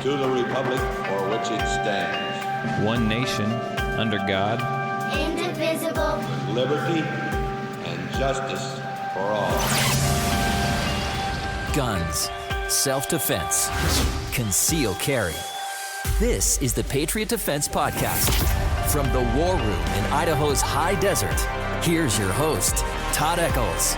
to the republic for which it stands, one nation, under God, indivisible, with liberty and justice for all. Guns, self-defense, concealed carry. This is the Patriot Defense Podcast. From the war room in Idaho's high desert, here's your host, Todd Echols.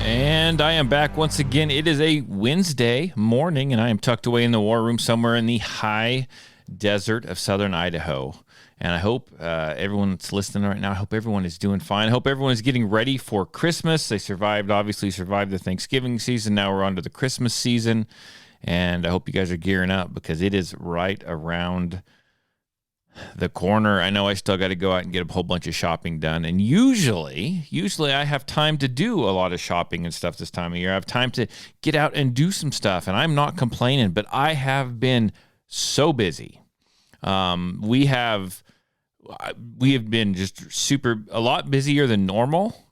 And I am back once again. It is a Wednesday morning, and I am tucked away in the war room somewhere in the high desert of southern Idaho. And I hope everyone that's listening right now, I hope everyone is doing fine. I hope everyone is getting ready for Christmas. They obviously survived the Thanksgiving season. Now we're on to the Christmas season. And I hope you guys are gearing up because it is right around the corner. I know I still got to go out and get a whole bunch of shopping done. And usually I have time to do a lot of shopping and stuff this time of year. I have time to get out and do some stuff. And I'm not complaining, but I have been so busy. We have been just a lot busier than normal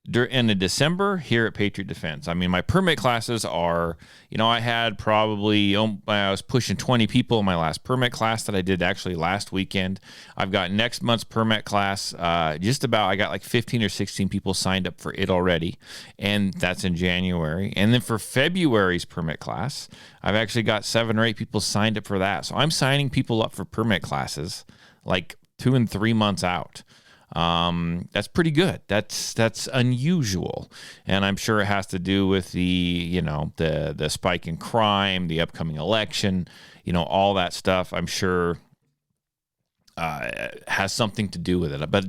in the December here at Patriot Defense. I mean, my permit classes are, I had probably, I was pushing 20 people in my last permit class that I did actually last weekend. I've got next month's permit class, I got like 15 or 16 people signed up for it already, and that's in January. And then for February's permit class, I've actually got 7 or 8 people signed up for that. So I'm signing people up for permit classes like 2 and 3 months out. That's pretty good. That's unusual. And I'm sure it has to do with the spike in crime, the upcoming election, all that stuff. I'm sure, has something to do with it. But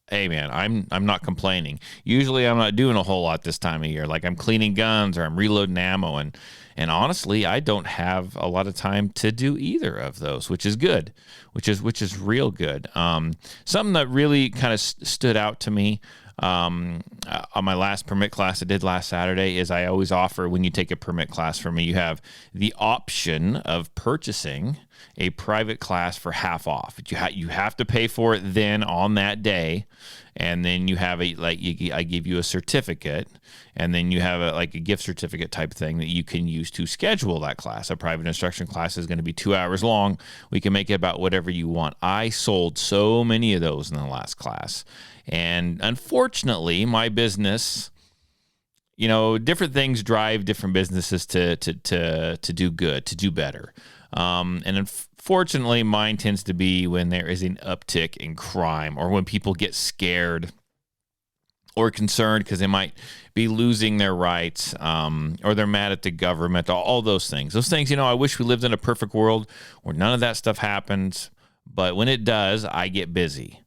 hey man, I'm not complaining. Usually I'm not doing a whole lot this time of year. Like I'm cleaning guns or I'm reloading ammo, and honestly, I don't have a lot of time to do either of those, which is good, which is real good. Something that really kind of stood out to me on my last permit class I did last Saturday is I always offer, when you take a permit class from me, you have the option of purchasing a private class for half off. You have to pay for it then on that day, and then you have I give you a certificate, and then you have a gift certificate type thing that you can use to schedule that class. A private instruction class is going to be 2 hours long. We can make it about whatever you want. I sold so many of those in the last class, and unfortunately, my business, different things drive different businesses to do good, to do better. And unfortunately, mine tends to be when there is an uptick in crime or when people get scared or concerned because they might be losing their rights, or they're mad at the government, all those things. Those things, I wish we lived in a perfect world where none of that stuff happens. But when it does, I get busy.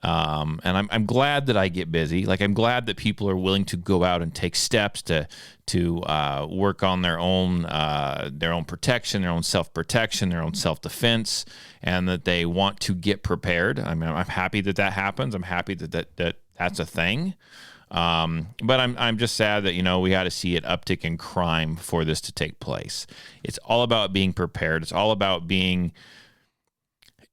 And I'm glad that I get busy. Like, I'm glad that people are willing to go out and take steps to work on their own protection, their own self-protection, their own self-defense, and that they want to get prepared. I mean, I'm happy that happens. I'm happy that that's a thing. But I'm just sad that, we had to see an uptick in crime for this to take place. It's all about being prepared. It's all about being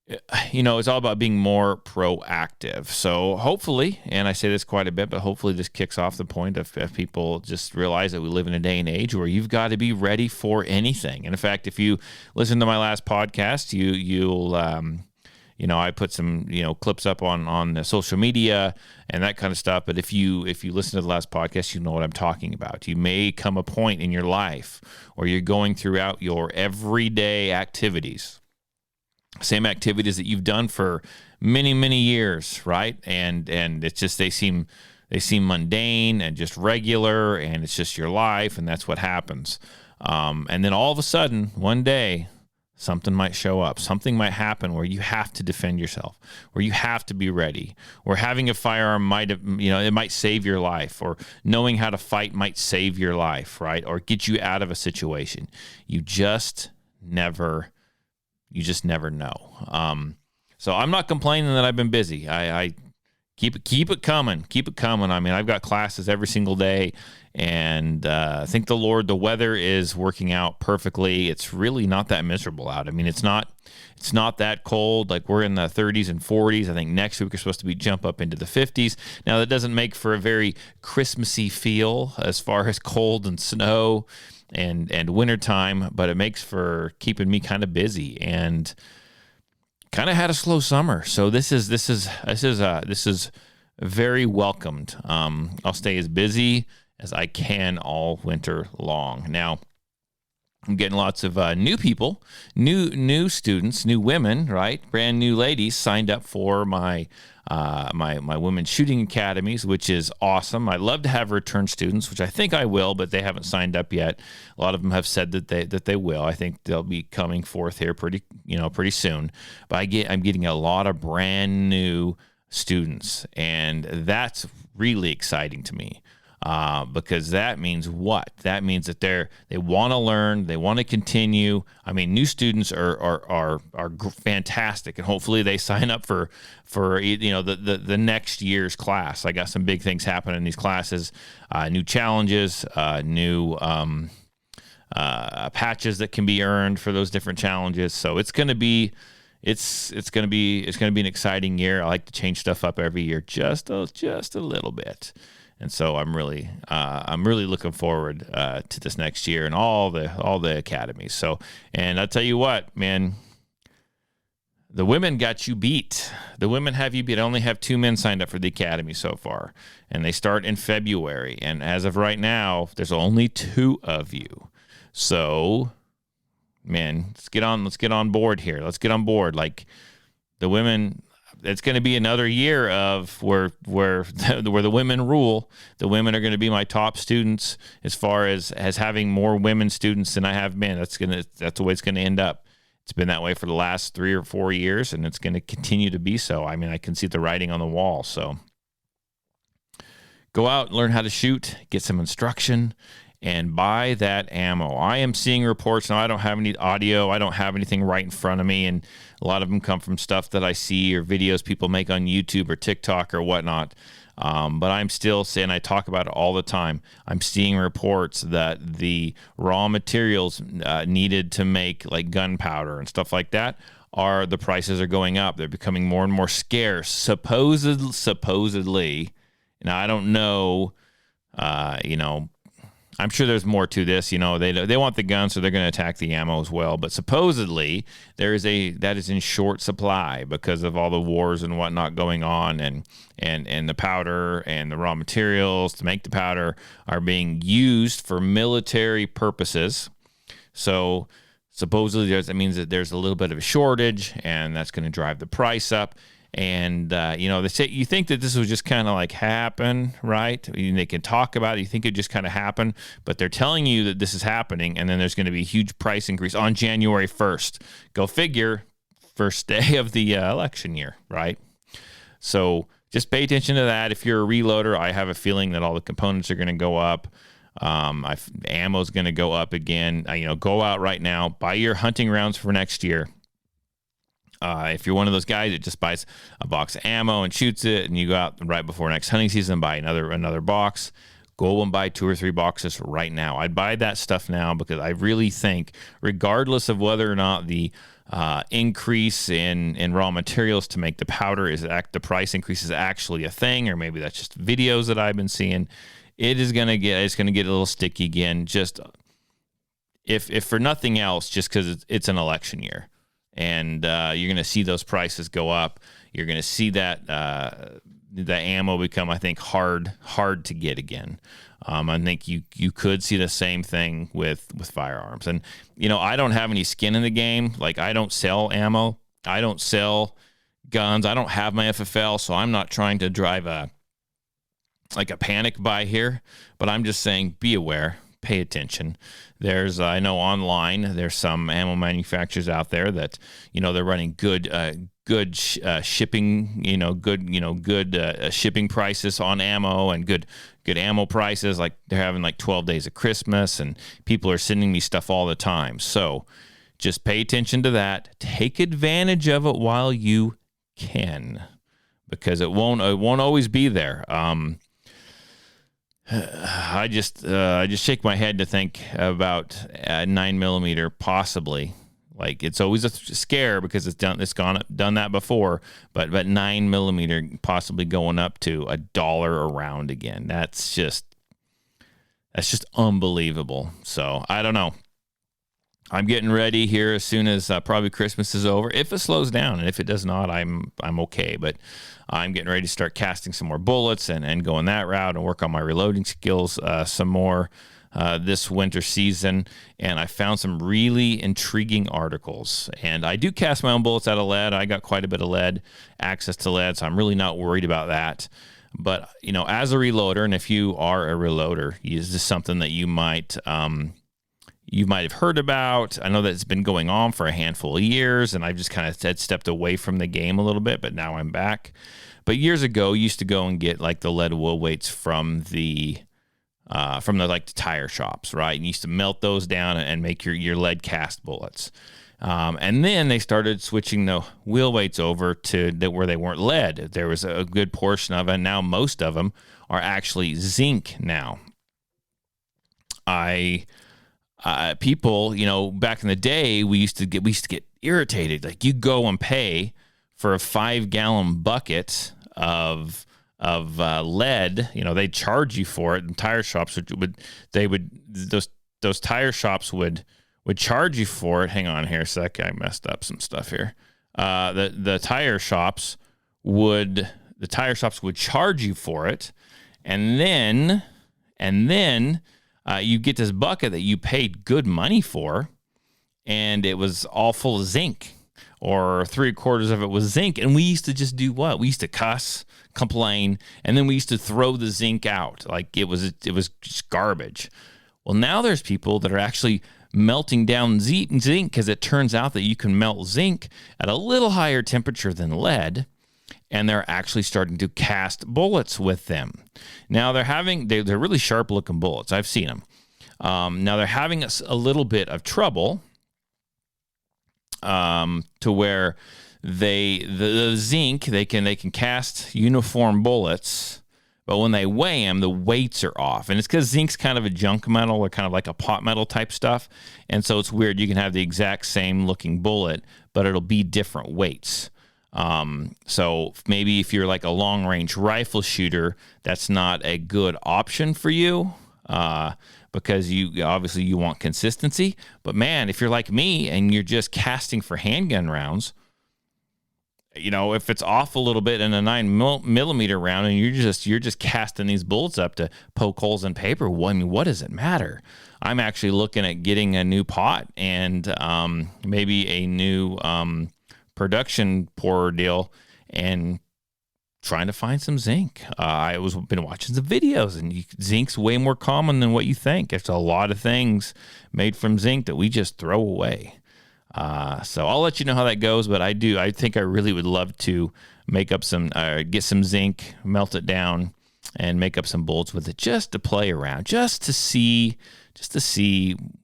more proactive. So hopefully, and I say this quite a bit, but hopefully this kicks off the point of people just realize that we live in a day and age where you've got to be ready for anything. And in fact, if you listen to my last podcast, you'll I put some, clips up on the social media and that kind of stuff. But if you listen to the last podcast, you know what I'm talking about. You may come a point in your life where you're going throughout your everyday activities, same activities that you've done for many, many years, right? And it's just they seem mundane and just regular, and it's just your life, and that's what happens. And then all of a sudden, one day, something might show up. Something might happen where you have to defend yourself, where you have to be ready, where having a firearm it might save your life, or knowing how to fight might save your life, right? Or get you out of a situation. You just never know. So I'm not complaining that I've been busy. I keep it coming. I mean, I've got classes every single day, and thank the Lord, the weather is working out perfectly. It's really not that miserable out. I mean, it's not that cold. Like, we're in the 30s and 40s. I think next week we're supposed to jump up into the 50s. Now, that doesn't make for a very Christmassy feel as far as cold and snow and wintertime, but it makes for keeping me kind of busy and kind of had a slow summer. So this is very welcomed. I'll stay as busy as I can all winter long. Now, I'm getting lots of new people, new students, new women, right? Brand new ladies signed up for my women's shooting academies, which is awesome. I'd love to have return students, which I think I will, but they haven't signed up yet. A lot of them have said that they will. I think they'll be coming forth here pretty soon. But I'm getting a lot of brand new students, and that's really exciting to me. Because that means what? That means that they want to learn, they want to continue. I mean, new students are fantastic, and hopefully they sign up for the next year's class. I got some big things happening in these classes, new challenges, new patches that can be earned for those different challenges. So it's going to be. It's going to be an exciting year. I like to change stuff up every year, just a little bit. And so I'm really looking forward to this next year and all the academies. So, and I'll tell you what, man, the women got you beat. The women have you beat. I only have 2 men signed up for the academy so far, and they start in February. And as of right now, there's only 2 of you. So, man, let's get on board here. Let's get on board. Like the women. It's going to be another year of where the women rule. The women are going to be my top students as far as having more women students than I have men. That's the way it's going to end up. It's been that way for the last 3 or 4 years, and it's going to continue to be so. I mean, I can see the writing on the wall. So go out and learn how to shoot, get some instruction, and buy that ammo. I am seeing reports now. I don't have any audio. I don't have anything right in front of me, and a lot of them come from stuff that I see or videos people make on YouTube or TikTok or whatnot. But I'm still saying, I talk about it all the time. I'm seeing reports that the raw materials needed to make like gunpowder and stuff like that the prices are going up. They're becoming more and more scarce. Supposedly, and I don't know. I'm sure there's more to this. They want the gun, so they're going to attack the ammo as well. But supposedly that is in short supply because of all the wars and whatnot going on, and the powder and the raw materials to make the powder are being used for military purposes. So supposedly that means that there's a little bit of a shortage, and that's going to drive the price up. And, they say you think that this would just kind of like happen, right? They can talk about it. You think it just kind of happen, but they're telling you that this is happening. And then there's going to be a huge price increase on January 1st. Go figure, first day of the election year, right? So just pay attention to that. If you're a reloader, I have a feeling that all the components are going to go up. Ammo is going to go up again. Go out right now, buy your hunting rounds for next year. If you're one of those guys that just buys a box of ammo and shoots it, and you go out right before next hunting season and buy another box, go and buy 2 or 3 boxes right now. I'd buy that stuff now because I really think, regardless of whether or not the increase in raw materials to make the powder the price increase is actually a thing, or maybe that's just videos that I've been seeing, it's going to get a little sticky again. Just if for nothing else, just because it's an election year. And you're going to see those prices go up. You're going to see that the ammo become, I think, hard to get again. I think you could see the same thing with firearms. And I don't have any skin in the game. Like, I don't sell ammo. I don't sell guns. I don't have my FFL, so I'm not trying to drive a panic buy here. But I'm just saying, be aware. Pay attention. I know online there's some ammo manufacturers out there that they're running good shipping, good shipping prices on ammo, and good ammo prices. Like they're having 12 days of Christmas, and people are sending me stuff all the time. So just pay attention to that. Take advantage of it while you can, because it won't always be there. I just shake my head to think about 9mm possibly. Like, it's always a scare because it's done that before, but 9mm possibly going up to $1 a round again. That's That's just unbelievable. So I don't know. I'm getting ready here as soon as probably Christmas is over. If it slows down, and if it does not, I'm okay. But I'm getting ready to start casting some more bullets and going that route and work on my reloading skills some more this winter season. And I found some really intriguing articles. And I do cast my own bullets out of lead. I got quite a bit of lead, access to lead, so I'm really not worried about that. But, as a reloader, and if you are a reloader, is this something that you might have heard about? I know that it's been going on for a handful of years, and I've just kind of stepped away from the game a little bit, but now I'm back. But years ago, you used to go and get like the lead wool weights from the like the tire shops, right? And you used to melt those down and make your lead cast bullets. And then they started switching the wheel weights over to where they weren't lead. There was a good portion of it. Now most of them are actually zinc now. People, back in the day, we used to get irritated. Like, you go and pay for a 5-gallon bucket of lead. They'd charge you for it, and tire shops those tire shops would charge you for it. Hang on here a sec. I messed up some stuff here. The tire shops would charge you for it, and then you get this bucket that you paid good money for, and it was all full of zinc, or 3/4 of it was zinc. And we used to just do what? We used to cuss, complain, and then we used to throw the zinc out like it was just garbage. Well, now there's people that are actually melting down zinc because it turns out that you can melt zinc at a little higher temperature than lead. And they're actually starting to cast bullets with them. Now they're really sharp looking bullets. I've seen them. Now they're having a little bit of trouble to where the zinc, they can cast uniform bullets, but when they weigh them, the weights are off. And it's because zinc's kind of a junk metal, or kind of like a pot metal type stuff. And so it's weird. You can have the exact same looking bullet, but it'll be different weights. So maybe if you're like a long range rifle shooter, that's not a good option for you, because you want consistency. But man, if you're like me and you're just casting for handgun rounds, if it's off a little bit in a 9mm round, and you're just casting these bullets up to poke holes in paper, well, I mean, what does it matter? I'm actually looking at getting a new pot and maybe a new production pourer deal, and trying to find some zinc. Been watching some videos, and zinc's way more common than what you think. There's a lot of things made from zinc that we just throw away. So I'll let you know how that goes, but I think I really would love to make up get some zinc, melt it down, and make up some bullets with it, just to play around, just to see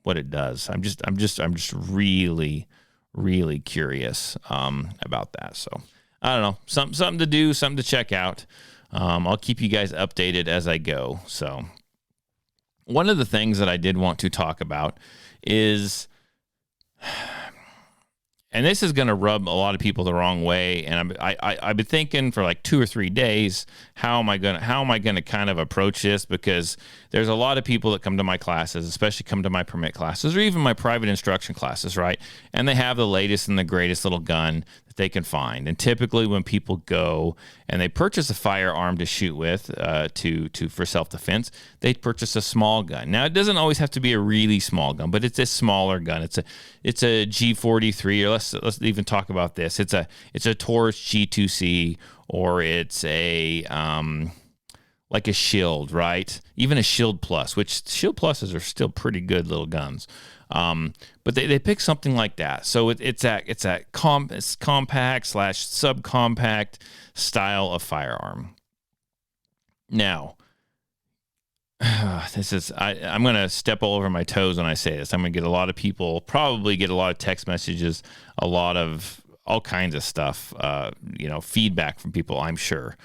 what it does. I'm just really, really curious about that. So I don't know, something to do, something to check out. I'll keep you guys updated as I go. So one of the things that I did want to talk about is, and this is going to rub a lot of people the wrong way, and I've been thinking for like 2 or 3 days, how am I going to kind of approach this? Because there's a lot of people that come to my classes, especially come to my permit classes, or even my private instruction classes, right? And they have the latest and the greatest little gun that they can find. And typically when people go and they purchase a firearm to shoot with, for self-defense, they purchase a small gun. Now, it doesn't always have to be a really small gun, but it's a smaller gun. It's a G43, or let's even talk about this. It's a Taurus G2C, or it's a like a Shield, right? Even a Shield Plus, which Shield Pluses are still pretty good little guns. But they pick something like that. So it's compact / subcompact style of firearm. Now, I'm going to step all over my toes when I say this. I'm going to get a lot of people, probably get a lot of text messages, a lot of all kinds of stuff, feedback from people, I'm sure.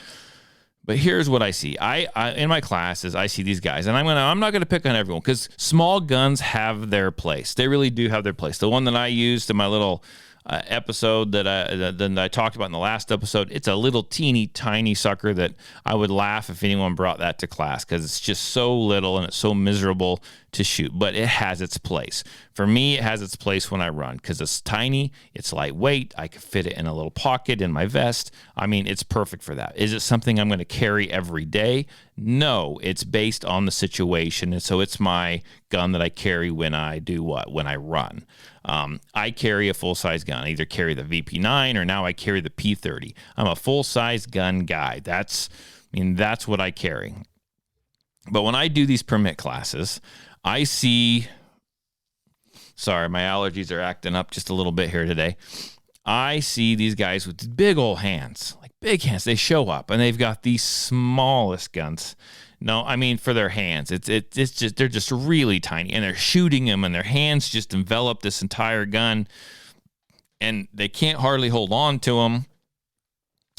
But here's what I see. I in my classes, I see these guys, and I'm not gonna pick on everyone, because small guns have their place. They really do have their place. The one that I used in my little episode that I talked about in the last episode. It's a little teeny tiny sucker that I would laugh if anyone brought that to class because it's just so little and it's so miserable to shoot. But it has its place. For me, it has its place when I run because it's tiny, it's lightweight. I can fit it in a little pocket in my vest. I mean, it's perfect for that. Is it something I'm going to carry every day? No, it's based on the situation. And so it's my gun that I carry when I do what? When I run. I carry a full-size gun. I either carry the VP9 or now I carry the P30. I'm a full-size gun guy. That's what I carry. But when I do these permit classes, I see, sorry, my allergies are acting up just a little bit here today. I see these guys with big old hands, like big hands. They show up and they've got the smallest guns. No, I mean for their hands. It's just they're just really tiny and they're shooting them and their hands just envelop this entire gun and they can't hardly hold on to them.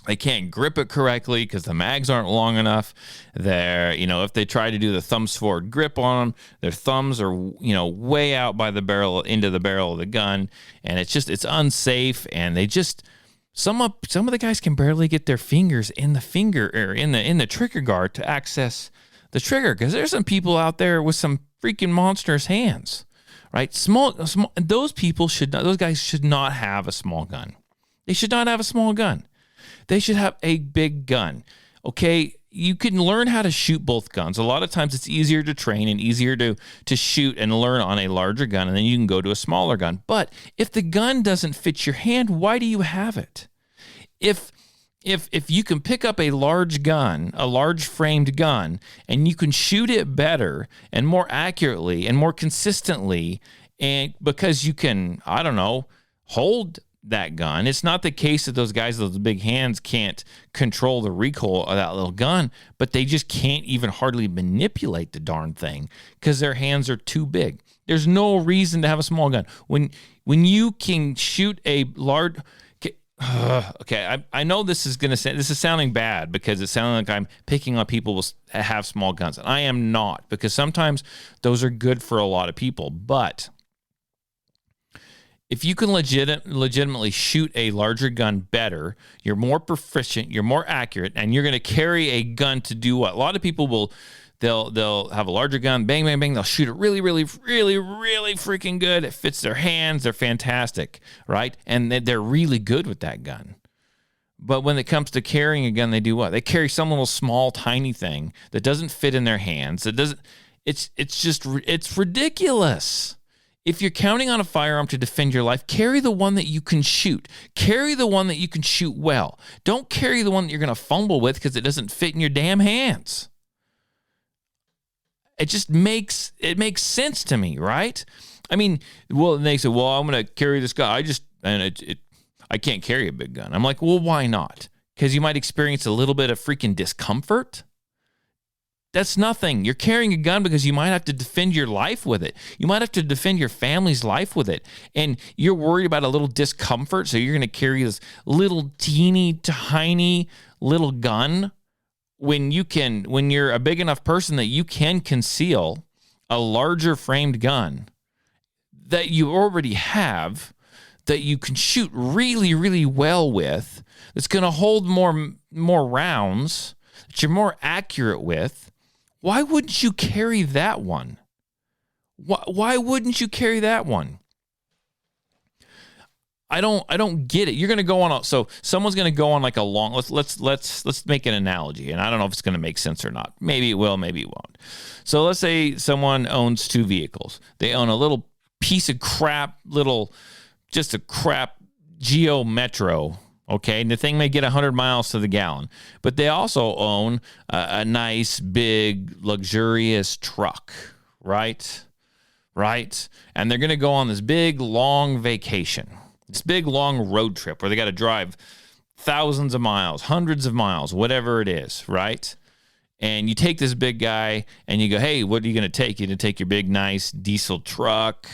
They can't grip it correctly because the mags aren't long enough. They're, if they try to do the thumbs forward grip on them, their thumbs are, way out by the barrel, into the barrel of the gun. And it's unsafe. And they just, some of the guys can barely get their fingers in the finger or in the trigger guard to access the trigger. Because there's some people out there with some freaking monstrous hands, right? Those guys should not have a small gun. They should not have a small gun. They should have a big gun, okay? You can learn how to shoot both guns. A lot of times it's easier to train and easier to shoot and learn on a larger gun, and then you can go to a smaller gun. But if the gun doesn't fit your hand, why do you have it? If you can pick up a large gun, a large framed gun, and you can shoot it better and more accurately and more consistently, and because you can, I don't know, hold that gun. It's not the case that those guys with those big hands can't control the recoil of that little gun, but they just can't even hardly manipulate the darn thing because their hands are too big. There's no reason to have a small gun. When you can shoot a large... Okay, I know this is sounding bad because it's sounding like I'm picking on people who have small guns. And I am not, because sometimes those are good for a lot of people, but... if you can legitimately shoot a larger gun better, you're more proficient, you're more accurate, and you're going to carry a gun to do what? A lot of people they'll have a larger gun, bang, bang, bang. They'll shoot it really, really, really, really freaking good. It fits their hands. They're fantastic, right? And they're really good with that gun. But when it comes to carrying a gun, they do what? They carry some little small, tiny thing that doesn't fit in their hands. It's ridiculous. If you're counting on a firearm to defend your life, carry the one that you can shoot. Carry the one that you can shoot well. Don't carry the one that you're going to fumble with because it doesn't fit in your damn hands. It makes sense to me, right? I mean, well, they say, well, I'm going to carry this gun. I can't carry a big gun. I'm like, well, why not? Because you might experience a little bit of freaking discomfort. That's nothing. You're carrying a gun because you might have to defend your life with it. You might have to defend your family's life with it. And you're worried about a little discomfort, so you're going to carry this little teeny tiny little gun when you're a big enough person that you can conceal a larger framed gun that you already have, that you can shoot really, really well with, that's going to hold more rounds, that you're more accurate with. Why wouldn't you carry that one? Why wouldn't you carry that one? I don't get it. You're going to go on so someone's going to go on like a long, let's make an analogy, and I don't know if it's going to make sense or not. Maybe it will, maybe it won't. So let's say someone owns two vehicles. They own a little piece of crap, just a crap Geo Metro. Okay, and the thing may get 100 miles to the gallon, but they also own a nice, big, luxurious truck, right? And they're going to go on this big, long vacation, this big, long road trip where they got to drive thousands of miles, hundreds of miles, whatever it is, right? And you take this big guy and you go, hey, what are you going to take? You're going to take your big, nice diesel truck,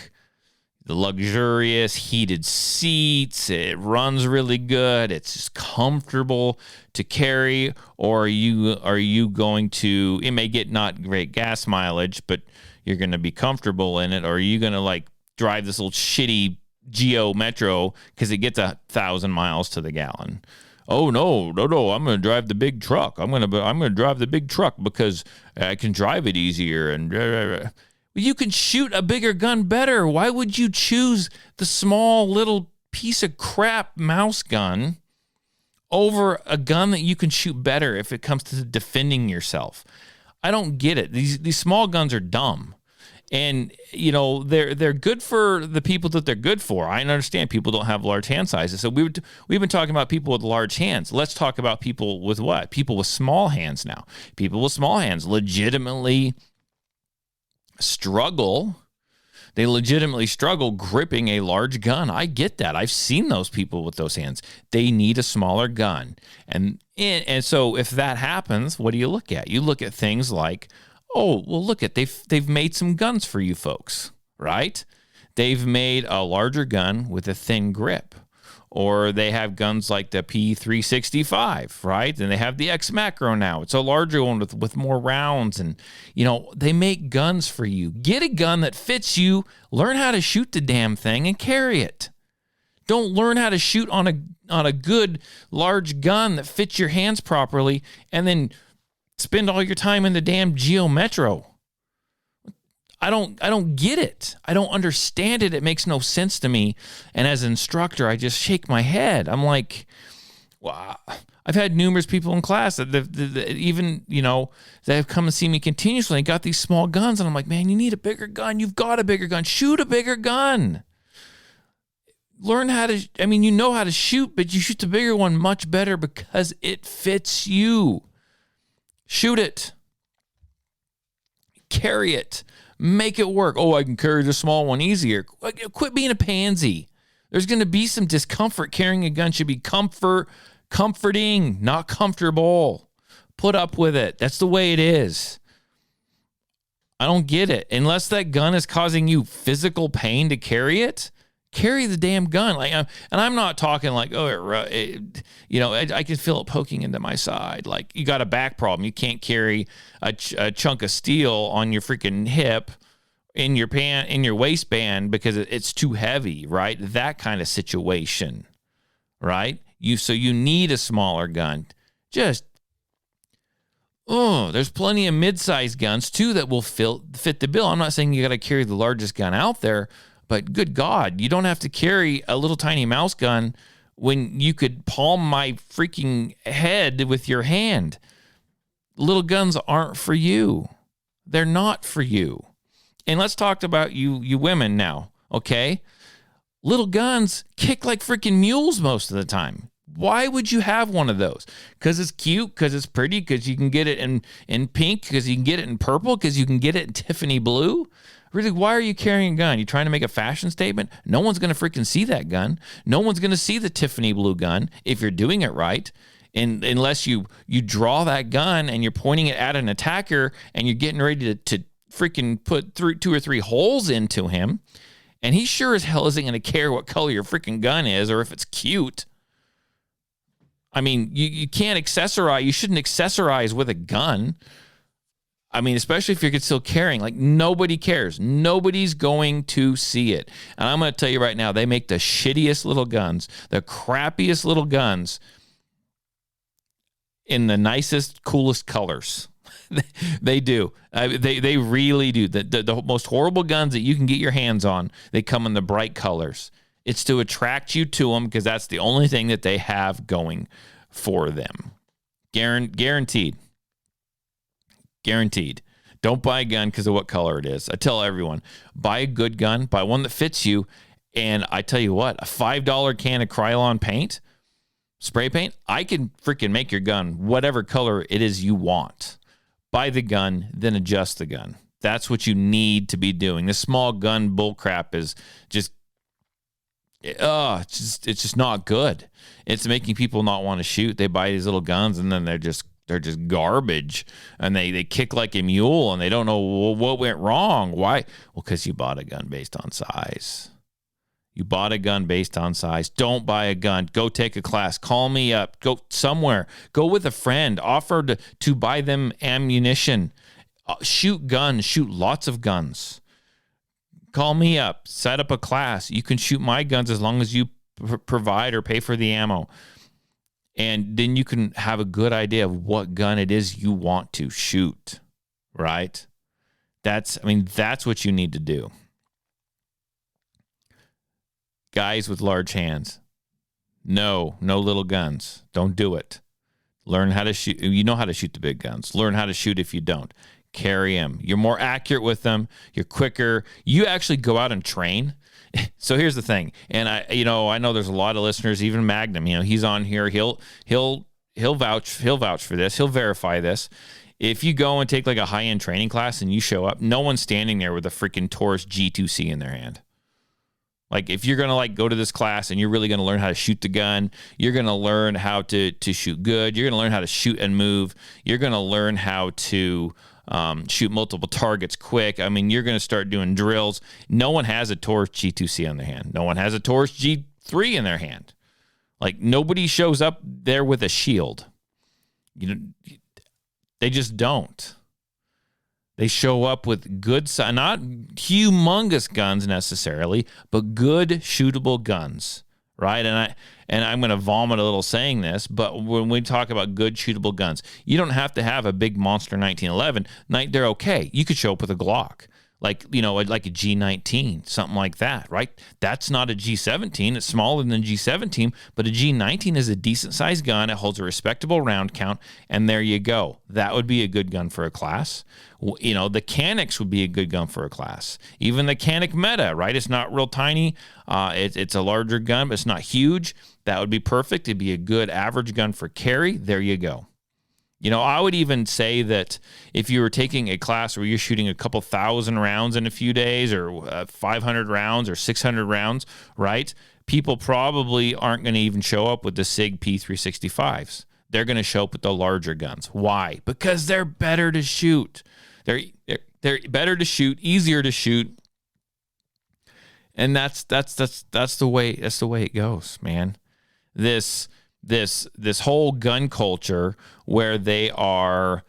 the luxurious heated seats, it runs really good, it's just comfortable to carry, or are you going to, it may get not great gas mileage, but you're going to be comfortable in it, or are you going to like drive this little shitty Geo Metro because it gets 1,000 miles to the gallon. Oh no! I'm going to drive the big truck. I'm going to drive the big truck because I can drive it easier. And you can shoot a bigger gun better. Why would you choose the small little piece of crap mouse gun over a gun that you can shoot better if it comes to defending yourself? I don't get it. These small guns are dumb. And, you know, they're good for the people that they're good for. I understand people don't have large hand sizes. So we've been talking about people with large hands. Let's talk about people with what? People with small hands now. People with small hands legitimately struggle. They legitimately struggle gripping a large gun. I get that. I've seen those people with those hands. They need a smaller gun. And so if that happens, what do you look at? You look at things like, oh, well, look at they've made some guns for you folks, right? They've made a larger gun with a thin grip. Or they have guns like the P365, right? And they have the X Macro now. It's a larger one with more rounds. And, you know, they make guns for you. Get a gun that fits you. Learn how to shoot the damn thing and carry it. Don't learn how to shoot on a good large gun that fits your hands properly and then spend all your time in the damn Geo Metro. I don't get it. I don't understand it. It makes no sense to me. And as an instructor, I just shake my head. I'm like, wow. I've had numerous people in class that even, you know, that have come and see me continuously and got these small guns. And I'm like, man, you need a bigger gun. You've got a bigger gun. Shoot a bigger gun. Learn how to, you know how to shoot, but you shoot the bigger one much better because it fits you. Shoot it. Carry it. Make it work. Oh, I can carry the small one easier. Quit being a pansy. There's going to be some discomfort. Carrying a gun should be comforting, not comfortable. Put up with it. That's the way it is. I don't get it. Unless that gun is causing you physical pain to carry it, carry the damn gun. And I'm not talking like, I can feel it poking into my side. Like you got a back problem. You can't carry a chunk of steel on your freaking hip in your waistband because it's too heavy, right? That kind of situation, right? So you need a smaller gun. There's plenty of mid-sized guns too that will fit the bill. I'm not saying you got to carry the largest gun out there, but good God, you don't have to carry a little tiny mouse gun when you could palm my freaking head with your hand. Little guns aren't for you. They're not for you. And let's talk about you women now, okay? Little guns kick like freaking mules most of the time. Why would you have one of those? Because it's cute, because it's pretty, because you can get it in pink, because you can get it in purple, because you can get it in Tiffany blue. Really, why are you carrying a gun? You trying to make a fashion statement? No one's going to freaking see that gun. No one's going to see the Tiffany blue gun if you're doing it right. And unless you draw that gun and you're pointing it at an attacker and you're getting ready to freaking put 2 or 3 holes into him. And he sure as hell isn't going to care what color your freaking gun is or if it's cute. You can't accessorize. You shouldn't accessorize with a gun. Especially if you're still carrying. Like, nobody cares. Nobody's going to see it. And I'm going to tell you right now, they make the shittiest little guns, the crappiest little guns in the nicest, coolest colors. They do. They really do. The most horrible guns that you can get your hands on, they come in the bright colors. It's to attract you to them because that's the only thing that they have going for them. Guaranteed. Guaranteed. Don't buy a gun because of what color it is. I tell everyone, buy a good gun, buy one that fits you. And I tell you what, a $5 can of Krylon paint, spray paint, I can freaking make your gun whatever color it is you want. Buy the gun, then adjust the gun. That's what you need to be doing. This small gun bullcrap is just, it's just not good. It's making people not want to shoot. They buy these little guns and then they're just garbage, and they kick like a mule, and they don't know what went wrong. Why? Well, because you bought a gun based on size. You bought a gun based on size. Don't buy a gun. Go take a class. Call me up. Go somewhere. Go with a friend. Offer to buy them ammunition. Shoot guns. Shoot lots of guns. Call me up, set up a class. You can shoot my guns as long as you provide or pay for the ammo. And then you can have a good idea of what gun it is you want to shoot, right? That's what you need to do. Guys with large hands, no little guns. Don't do it. Learn how to shoot. You know how to shoot the big guns. Learn how to shoot if you don't. Carry them. You're more accurate with them. You're quicker. You actually go out and train. So here's the thing. And I know there's a lot of listeners, even Magnum, he's on here. He'll vouch for this. He'll verify this. If you go and take like a high-end training class and you show up, no one's standing there with a freaking Taurus G2C in their hand. Like, if you're going to go to this class and you're really going to learn how to shoot the gun, you're going to learn how to shoot good. You're going to learn how to shoot and move. You're going to learn how to shoot multiple targets quick. You're going to start doing drills. No one has a Taurus G2C on their hand. No one has a Taurus G3 in their hand. Like, nobody shows up there with a shield. They just don't. They show up with good, not humongous guns necessarily, but good shootable guns, right? And I'm going to vomit a little saying this, but when we talk about good shootable guns, you don't have to have a big monster 1911. They're okay. You could show up with a Glock, like a G19, something like that, right? That's not a G17. It's smaller than G17, but a G19 is a decent-sized gun. It holds a respectable round count, and there you go. That would be a good gun for a class. The Canucks would be a good gun for a class. Even the Canuck Meta, right? It's not real tiny. It's a larger gun, but it's not huge. That would be perfect. It'd be a good average gun for carry. There you go. I would even say that if you were taking a class where you're shooting a couple thousand rounds in a few days, or 500 rounds or 600 rounds, right? People probably aren't going to even show up with the SIG P365s. They're going to show up with the larger guns. Why? Because they're better to shoot. They're better to shoot, easier to shoot. And that's the way it goes, man. This whole gun culture where they are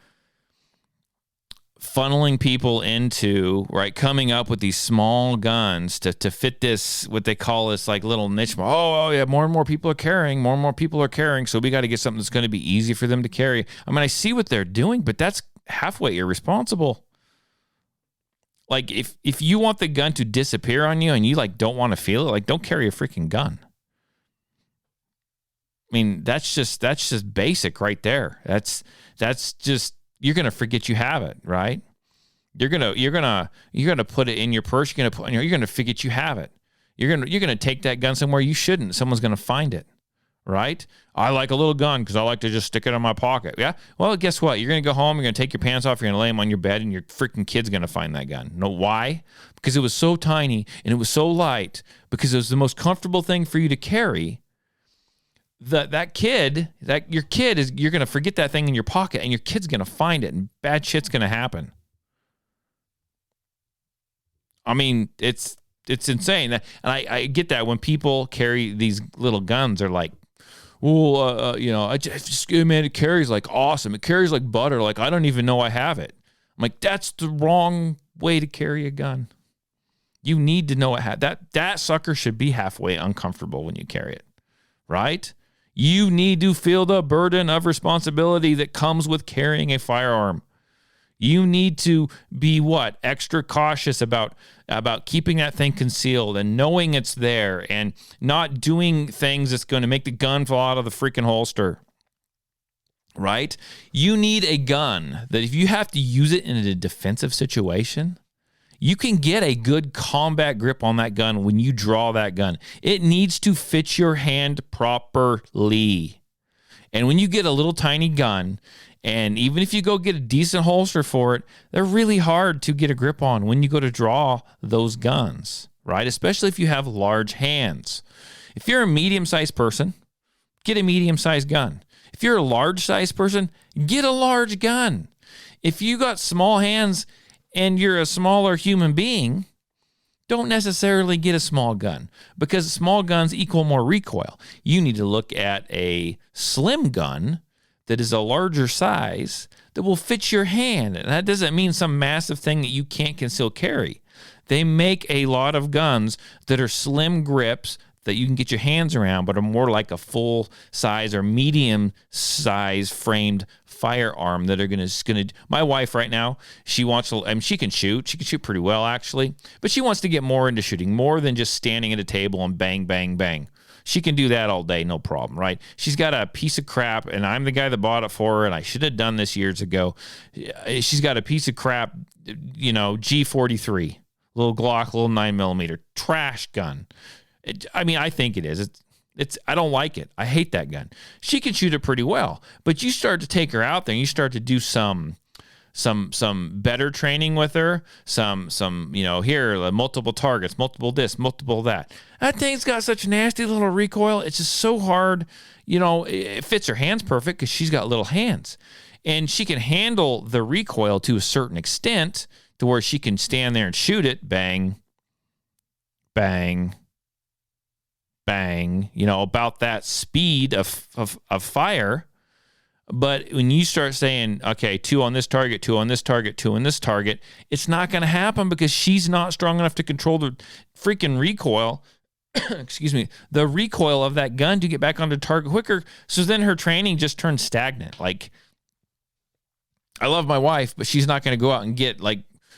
funneling people into, right, coming up with these small guns to fit this, what they call this like little niche. Oh yeah, more and more people are carrying, so we got to get something that's going to be easy for them to carry. I see what they're doing, but that's halfway irresponsible. Like, if you want the gun to disappear on you and you don't want to feel it, don't carry a freaking gun. That's just basic right there. That's just, you're gonna forget you have it, right? You're gonna put it in your purse. You're gonna forget you have it. You're gonna take that gun somewhere you shouldn't. Someone's gonna find it, right? I like a little gun because I like to just stick it in my pocket. Yeah. Well, guess what? You're gonna go home. You're gonna take your pants off. You're gonna lay them on your bed, and your freaking kid's gonna find that gun. No, why? Because it was so tiny and it was so light. Because it was the most comfortable thing for you to carry. You're going to forget that thing in your pocket, and your kid's going to find it, and bad shit's going to happen. It's insane. And I get that when people carry these little guns, they're like, well, it carries like awesome. It carries like butter. Like, I don't even know I have it. I'm like, that's the wrong way to carry a gun. You need to know that sucker should be halfway uncomfortable when you carry it, right? You need to feel the burden of responsibility that comes with carrying a firearm. You need to be extra cautious about keeping that thing concealed and knowing it's there and not doing things that's going to make the gun fall out of the freaking holster. Right? You need a gun that if you have to use it in a defensive situation, you can get a good combat grip on that gun when you draw that gun. It needs to fit your hand properly. And when you get a little tiny gun, and even if you go get a decent holster for it, they're really hard to get a grip on when you go to draw those guns, right? Especially if you have large hands. If you're a medium-sized person, get a medium-sized gun. If you're a large-sized person, get a large gun. If you got small hands and you're a smaller human being, don't necessarily get a small gun, because small guns equal more recoil. You need to look at a slim gun that is a larger size that will fit your hand. And that doesn't mean some massive thing that you can't conceal carry. They make a lot of guns that are slim grips that you can get your hands around, but are more like a full size or medium size framed firearm that are gonna. My wife right now, she wants to. I mean, she can shoot pretty well actually, but she wants to get more into shooting, more than just standing at a table and bang, bang, bang. She can do that all day, no problem, right? She's got a piece of crap, and I'm the guy that bought it for her, and I should have done this years ago. She's got a piece of crap, G43, little Glock, little 9mm, trash gun. I think it is. I don't like it. I hate that gun. She can shoot it pretty well, but you start to take her out there, and you start to do some better training with her, here, multiple targets, multiple this, multiple that. That thing's got such a nasty little recoil. It's just so hard. It fits her hands perfect because she's got little hands. And she can handle the recoil to a certain extent to where she can stand there and shoot it, bang, bang, bang, about that speed of fire. But when you start saying, okay, 2 on this target, 2 on this target, 2 on this target, it's not going to happen because she's not strong enough to control the freaking recoil, excuse me, the recoil of that gun to get back onto target quicker. So then her training just turns stagnant. Like, I love my wife, but she's not going to go out and get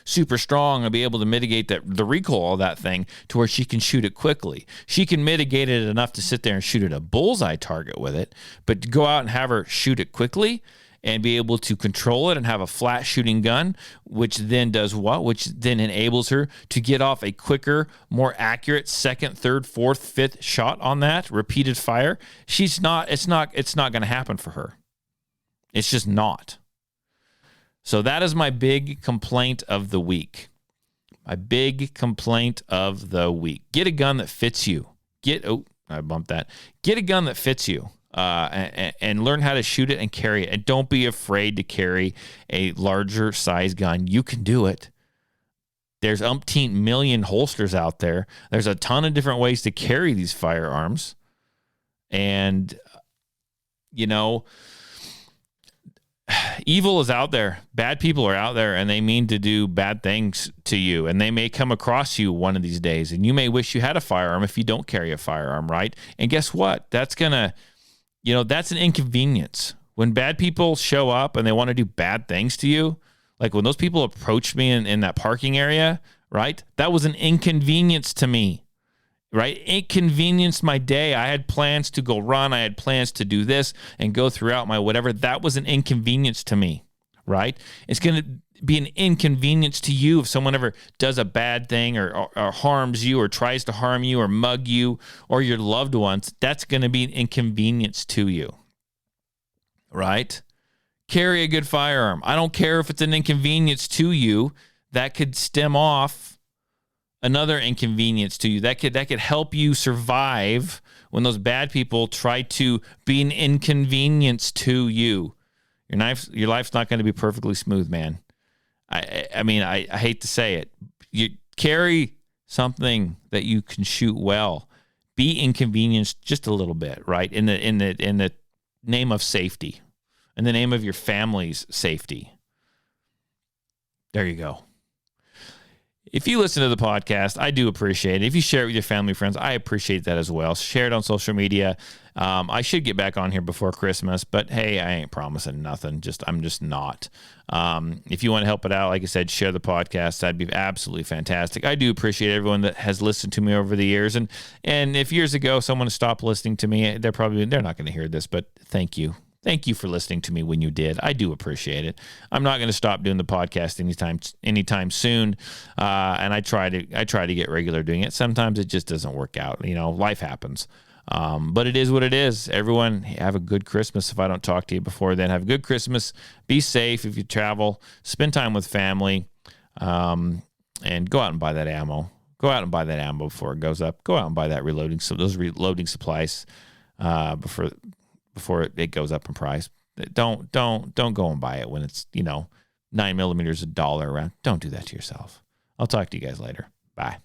super strong and be able to mitigate the recoil of that thing to where she can shoot it quickly. She can mitigate it enough to sit there and shoot at a bullseye target with it, but to go out and have her shoot it quickly and be able to control it and have a flat shooting gun, which then does what? Which then enables her to get off a quicker, more accurate second, third, fourth, fifth shot on that repeated fire. It's not going to happen for her. It's just not. So that is my big complaint of the week. My big complaint of the week. Get a gun that fits you. I bumped that. Get a gun that fits you and learn how to shoot it and carry it. And don't be afraid to carry a larger size gun. You can do it. There's umpteen million holsters out there. There's a ton of different ways to carry these firearms. And, evil is out there. Bad people are out there, and they mean to do bad things to you, and they may come across you one of these days, and you may wish you had a firearm if you don't carry a firearm, right? And guess what? That's an inconvenience. When bad people show up and they want to do bad things to you, like when those people approached me in that parking area, right? That was an inconvenience to me. Right? Inconvenienced my day. I had plans to go run. I had plans to do this and go throughout my whatever. That was an inconvenience to me, right? It's going to be an inconvenience to you if someone ever does a bad thing or harms you or tries to harm you or mug you or your loved ones. That's going to be an inconvenience to you, right? Carry a good firearm. I don't care if it's an inconvenience to you. That could stem off another inconvenience to you. That could help you survive when those bad people try to be an inconvenience to you. Your life's not going to be perfectly smooth, man. I hate to say it. You carry something that you can shoot well. Be inconvenienced just a little bit, right? In the name of safety, in the name of your family's safety. There you go. If you listen to the podcast, I do appreciate it. If you share it with your family, friends, I appreciate that as well. Share it on social media. I should get back on here before Christmas, but hey, I ain't promising nothing. I'm just not. If you want to help it out, like I said, share the podcast. That'd be absolutely fantastic. I do appreciate everyone that has listened to me over the years. And if years ago someone stopped listening to me, they're not going to hear this, but thank you. Thank you for listening to me when you did. I do appreciate it. I'm not going to stop doing the podcast anytime soon. And I try to get regular doing it. Sometimes it just doesn't work out. Life happens. But it is what it is. Everyone have a good Christmas. If I don't talk to you before then, have a good Christmas. Be safe if you travel. Spend time with family. And go out and buy that ammo. Go out and buy that ammo before it goes up. Go out and buy that those reloading supplies before it goes up in price. Don't go and buy it when it's 9mm $1 around. Don't do that to yourself. I'll talk to you guys later. Bye.